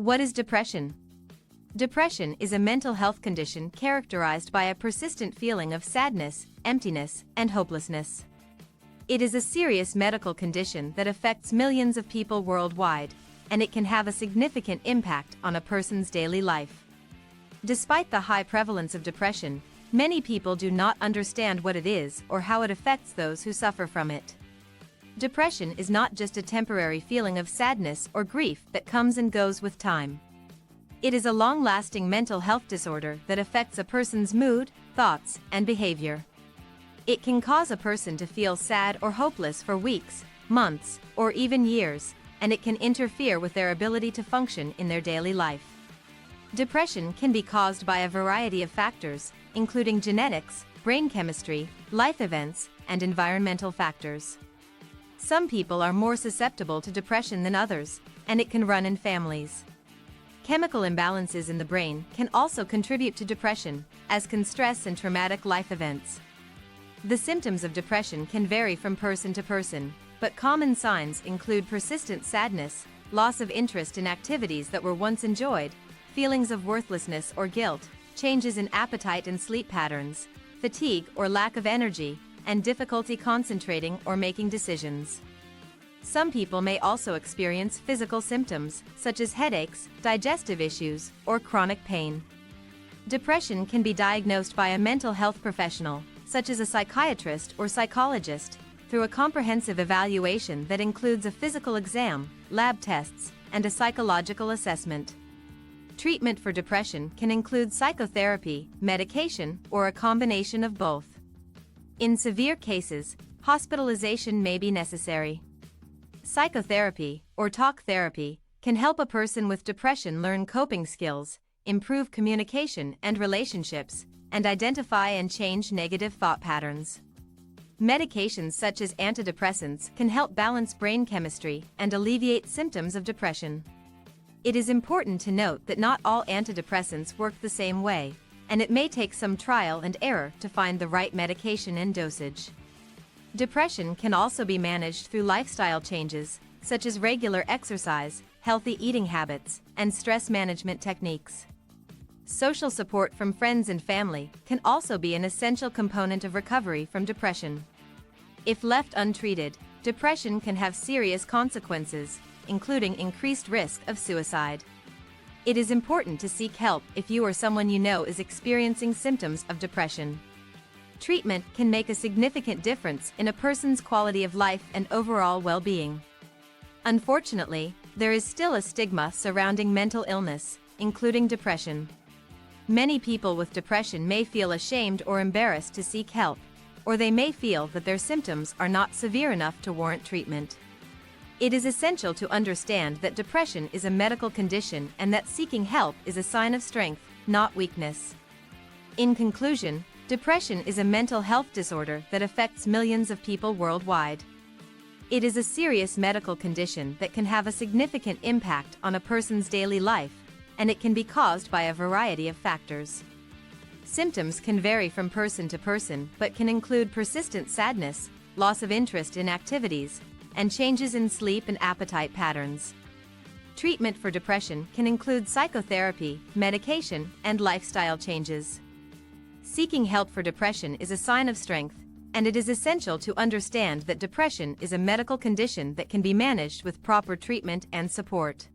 What is depression? Depression is a mental health condition characterized by a persistent feeling of sadness, emptiness, and hopelessness. It is a serious medical condition that affects millions of people worldwide, and it can have a significant impact on a person's daily life. Despite the high prevalence of depression, many people do not understand what it is or how it affects those who suffer from it. Depression is not just a temporary feeling of sadness or grief that comes and goes with time. It is a long-lasting mental health disorder that affects a person's mood, thoughts, and behavior. It can cause a person to feel sad or hopeless for weeks, months, or even years, and it can interfere with their ability to function in their daily life. Depression can be caused by a variety of factors, including genetics, brain chemistry, life events, and environmental factors. Some people are more susceptible to depression than others, and it can run in families. Chemical imbalances in the brain can also contribute to depression, as can stress and traumatic life events. The symptoms of depression can vary from person to person, but common signs include persistent sadness, loss of interest in activities that were once enjoyed, feelings of worthlessness or guilt, changes in appetite and sleep patterns, fatigue or lack of energy, and difficulty concentrating or making decisions. Some people may also experience physical symptoms, such as headaches, digestive issues, or chronic pain. Depression can be diagnosed by a mental health professional, such as a psychiatrist or psychologist, through a comprehensive evaluation that includes a physical exam, lab tests, and a psychological assessment. Treatment for depression can include psychotherapy, medication, or a combination of both. In severe cases, hospitalization may be necessary. Psychotherapy, or talk therapy, can help a person with depression learn coping skills, improve communication and relationships, and identify and change negative thought patterns. Medications such as antidepressants can help balance brain chemistry and alleviate symptoms of depression. It is important to note that not all antidepressants work the same way, and it may take some trial and error to find the right medication and dosage. Depression can also be managed through lifestyle changes, such as regular exercise, healthy eating habits, and stress management techniques. Social support from friends and family can also be an essential component of recovery from depression. If left untreated, depression can have serious consequences, including increased risk of suicide. It is important to seek help if you or someone you know is experiencing symptoms of depression. Treatment can make a significant difference in a person's quality of life and overall well-being. Unfortunately, there is still a stigma surrounding mental illness, including depression. Many people with depression may feel ashamed or embarrassed to seek help, or they may feel that their symptoms are not severe enough to warrant treatment. It is essential to understand that depression is a medical condition and that seeking help is a sign of strength, not weakness. In conclusion, depression is a mental health disorder that affects millions of people worldwide. It is a serious medical condition that can have a significant impact on a person's daily life, and it can be caused by a variety of factors. Symptoms can vary from person to person but can include persistent sadness, loss of interest in activities, and changes in sleep and appetite patterns. Treatment for depression can include psychotherapy, medication, and lifestyle changes. Seeking help for depression is a sign of strength, and it is essential to understand that depression is a medical condition that can be managed with proper treatment and support.